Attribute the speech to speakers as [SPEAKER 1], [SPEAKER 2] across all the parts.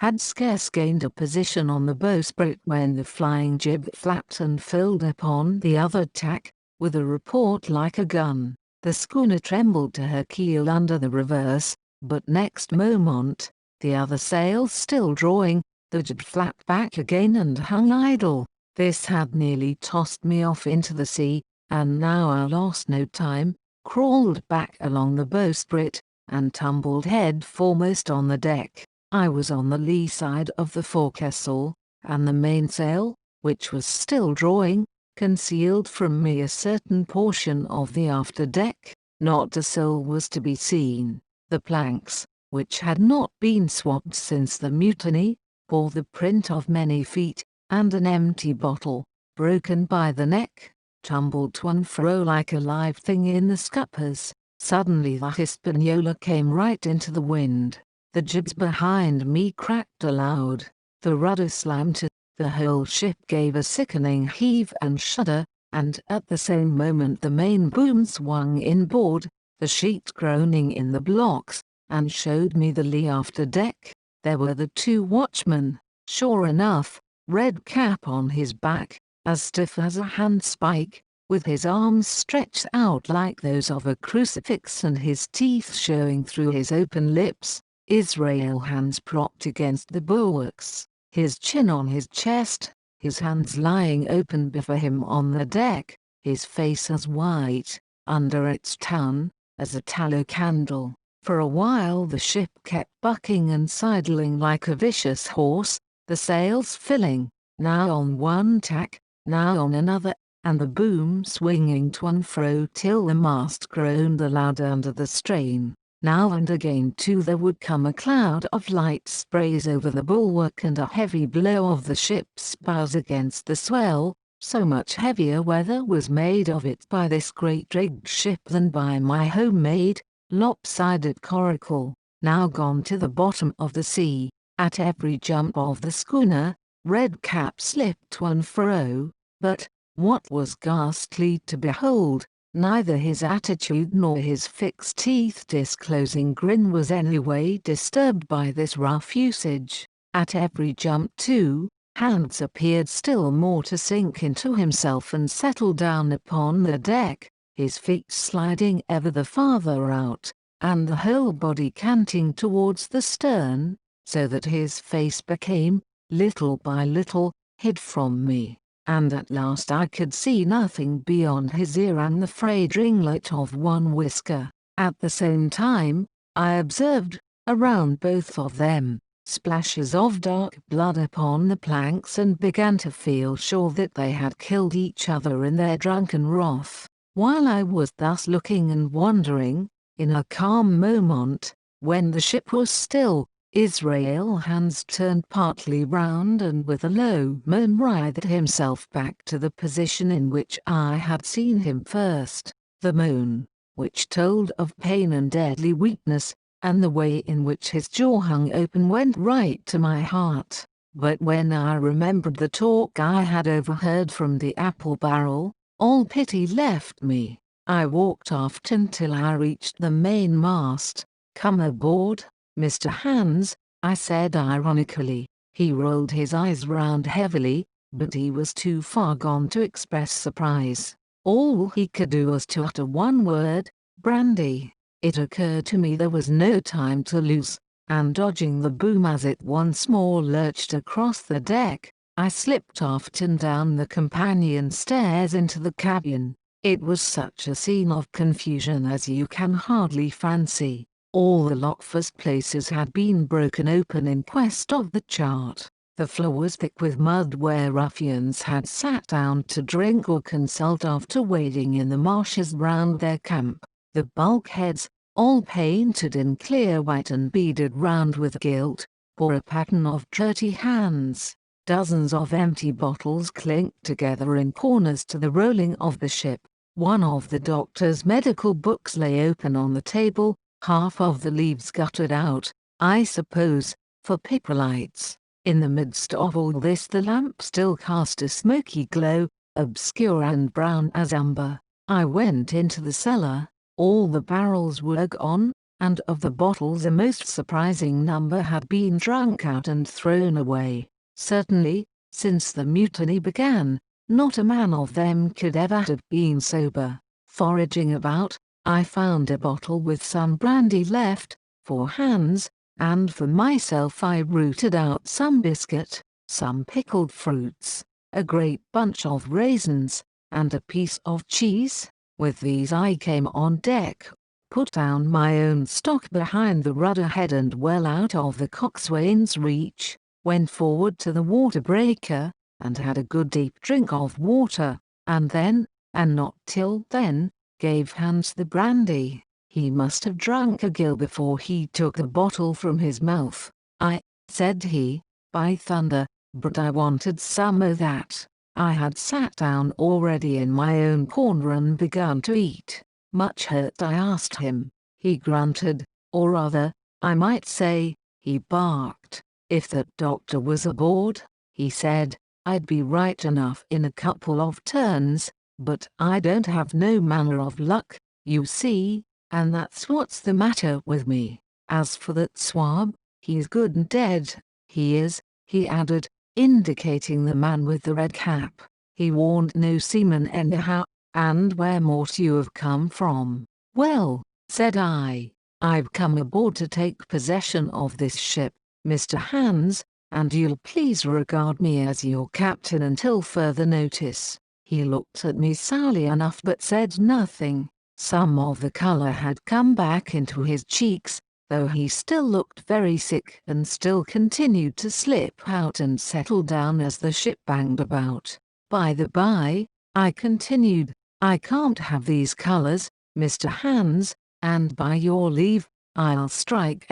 [SPEAKER 1] had scarce gained a position on the bowsprit when the flying jib flapped and filled upon the other tack, with a report like a gun. The schooner trembled to her keel under the reverse, but next moment, the other sails still drawing, the jib flapped back again and hung idle. This had nearly tossed me off into the sea, and now I lost no time, crawled back along the bowsprit, and tumbled head foremost on the deck. I was on the lee side of the forecastle, and the mainsail, which was still drawing, concealed from me a certain portion of the after deck. Not a soul was to be seen. The planks, which had not been swabbed since the mutiny, bore the print of many feet, and an empty bottle, broken by the neck, tumbled to and fro like a live thing in the scuppers. Suddenly the Hispaniola came right into the wind. The jibs behind me cracked aloud. The rudder slammed to. The whole ship gave a sickening heave and shudder, and at the same moment the main boom swung inboard, the sheet groaning in the blocks, and showed me the lee after deck. There were the two watchmen, sure enough, Red Cap on his back, as stiff as a handspike, with his arms stretched out like those of a crucifix and his teeth showing through his open lips, Israel hands propped against the bulwarks, his chin on his chest, his hands lying open before him on the deck, his face as white, under its tan, as a tallow candle. For a while the ship kept bucking and sidling like a vicious horse, the sails filling, now on one tack, now on another, and the boom swinging to and fro till the mast groaned aloud under the strain. Now and again too there would come a cloud of light sprays over the bulwark and a heavy blow of the ship's bows against the swell. So much heavier weather was made of it by this great rigged ship than by my homemade, lopsided coracle, now gone to the bottom of the sea. At every jump of the schooner, Red Cap slipped to and fro, but, what was ghastly to behold, neither his attitude nor his fixed teeth-disclosing grin was anyway disturbed by this rough usage. At every jump too, Hans appeared still more to sink into himself and settle down upon the deck, his feet sliding ever the farther out, and the whole body canting towards the stern, so that his face became, little by little, hid from me, and at last I could see nothing beyond his ear and the frayed ringlet of one whisker. At the same time, I observed, around both of them, splashes of dark blood upon the planks and began to feel sure that they had killed each other in their drunken wrath. While I was thus looking and wondering, in a calm moment, when the ship was still, Israel Hands turned partly round and with a low moan writhed himself back to the position in which I had seen him first. The moan, which told of pain and deadly weakness, and the way in which his jaw hung open went right to my heart. But when I remembered the talk I had overheard from the apple barrel, all pity left me. I walked aft until I reached the mainmast. "Come aboard, Mr. Hans," I said ironically. He rolled his eyes round heavily, but he was too far gone to express surprise. All he could do was to utter one word, "Brandy." It occurred to me there was no time to lose, and dodging the boom as it once more lurched across the deck, I slipped aft and down the companion stairs into the cabin. It was such a scene of confusion as you can hardly fancy. All the lock-fast places had been broken open in quest of the chart. The floor was thick with mud where ruffians had sat down to drink or consult after wading in the marshes round their camp. The bulkheads, all painted in clear white and beaded round with gilt, bore a pattern of dirty hands. Dozens of empty bottles clinked together in corners to the rolling of the ship. One of the doctor's medical books lay open on the table, half of the leaves guttered out, I suppose, for paper lights. In the midst of all this the lamp still cast a smoky glow, obscure and brown as umber. I went into the cellar. All the barrels were gone, and of the bottles a most surprising number had been drunk out and thrown away. Certainly, since the mutiny began, not a man of them could ever have been sober. Foraging about, I found a bottle with some brandy left, for Hans, and for myself I rooted out some biscuit, some pickled fruits, a great bunch of raisins, and a piece of cheese. With these I came on deck, put down my own stock behind the rudder head and well out of the coxswain's reach, went forward to the water breaker, and had a good deep drink of water, and then, and not till then, gave Hans the brandy. He must have drunk a gill before he took the bottle from his mouth. Said he, by thunder, but I wanted some o' that. I had sat down already in my own corner and begun to eat. Much hurt I asked him. He grunted, or rather, I might say, he barked. If that doctor was aboard, he said, I'd be right enough in a couple of turns, but I don't have no manner of luck, you see, and that's what's the matter with me. As for that swab, he's good and dead, he is, he added, indicating the man with the red cap. He warned no seaman anyhow. And where might you have come from? Well, said I, I've come aboard to take possession of this ship, Mr. Hans, and you'll please regard me as your captain until further notice. He looked at me sourly enough but said nothing. Some of the colour had come back into his cheeks, though he still looked very sick and still continued to slip out and settle down as the ship banged about. By the by, I continued, I can't have these colours, Mr. Hans, and by your leave, I'll strike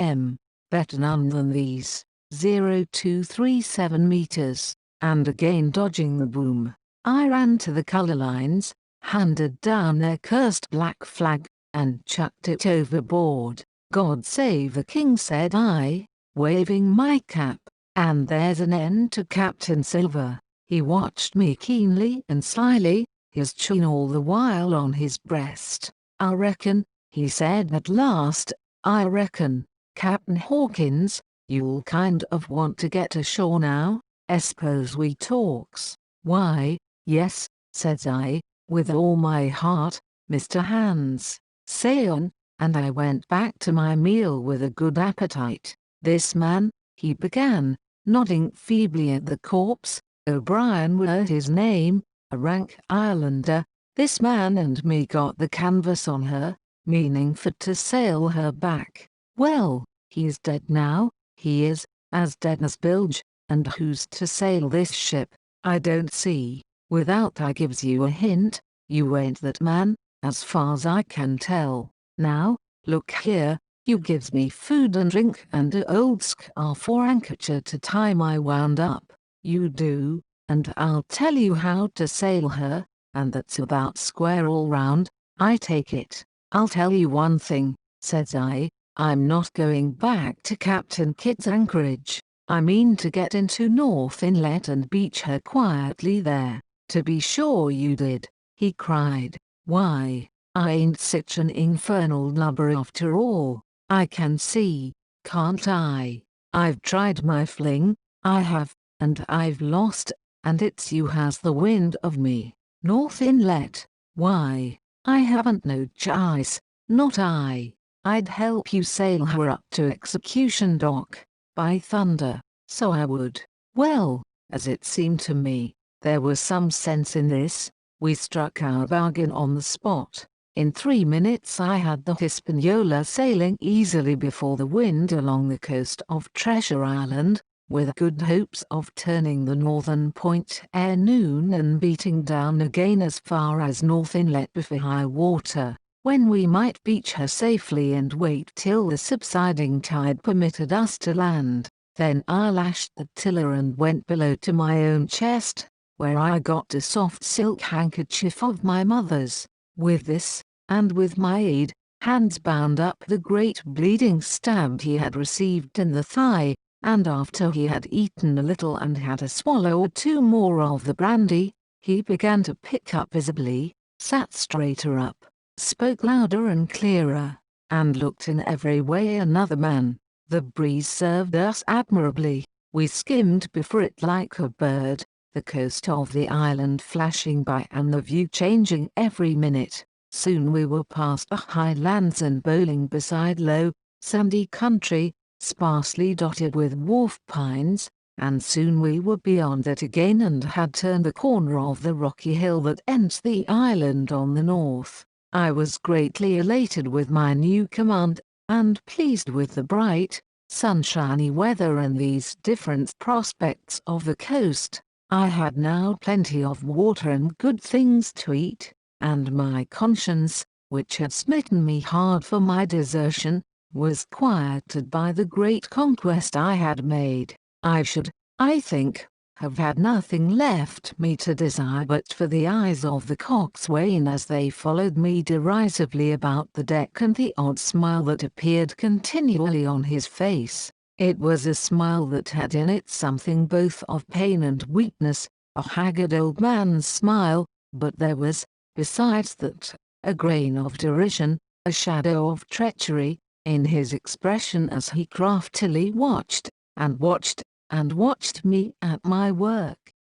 [SPEAKER 1] better none than these. 0237 meters, and again dodging the boom, I ran to the colour lines, handed down their cursed black flag, and chucked it overboard. God save the King, said I, waving my cap, and there's an end to Captain Silver. He watched me keenly and slyly, his chin all the while on his breast. I reckon, he said at last, I reckon, Captain Hawkins, you'll kind of want to get ashore now, s'pose we talks. Why, yes, says I, with all my heart, Mr. Hans. Say on, and I went back to my meal with a good appetite. This man, he began, nodding feebly at the corpse, O'Brien were his name, a rank Islander. This man and me got the canvas on her, meaning for to sail her back. Well, he's dead now, he is, as dead as bilge, and who's to sail this ship? I don't see. Without I gives you a hint, you ain't that man, as far's I can tell. Now, look here, you gives me food and drink and a old scarf or handkercher to tie my wound up. You do, and I'll tell you how to sail her, and that's about square all round, I take it. I'll tell you one thing, says I, I'm not going back to Captain Kidd's anchorage. I mean to get into North Inlet and beach her quietly there. To be sure you did, he cried. Why, I ain't such an infernal lubber after all. I can see, can't I? I've tried my fling, I have, and I've lost, and it's you has the wind of me. North Inlet, why, I haven't no choice, not I. I'd help you sail her up to Execution Dock, by thunder, so I would. Well, as it seemed to me, there was some sense in this. We struck our bargain on the spot. In 3 minutes I had the Hispaniola sailing easily before the wind along the coast of Treasure Island, with good hopes of turning the northern point ere noon and beating down again as far as North Inlet before high water, when we might beach her safely and wait till the subsiding tide permitted us to land. Then I lashed the tiller and went below to my own chest, where I got a soft silk handkerchief of my mother's. With this, and with my aid, Hans bound up the great bleeding stab he had received in the thigh, and after he had eaten a little and had a swallow or two more of the brandy, he began to pick up visibly, sat straighter up, spoke louder and clearer. and looked in every way another man. The breeze served us admirably. We skimmed before it like a bird, the coast of the island flashing by and the view changing every minute. Soon we were past the high lands and bowling beside low, sandy country, sparsely dotted with dwarf pines, and soon we were beyond it again and had turned the corner of the rocky hill that ends the island on the north. I was greatly elated with my new command, and pleased with the bright, sunshiny weather and these different prospects of the coast. I had now plenty of water and good things to eat, and my conscience, which had smitten me hard for my desertion, was quieted by the great conquest I had made. I should, I think, have had nothing left me to desire but for the eyes of the coxswain as they followed me derisively about the deck and the odd smile that appeared continually on his face. It was a smile that had in it something both of pain and weakness, a haggard old man's smile, but there was, besides that, a grain of derision, a shadow of treachery, in his expression as he craftily watched, and watched, and watched me at my work.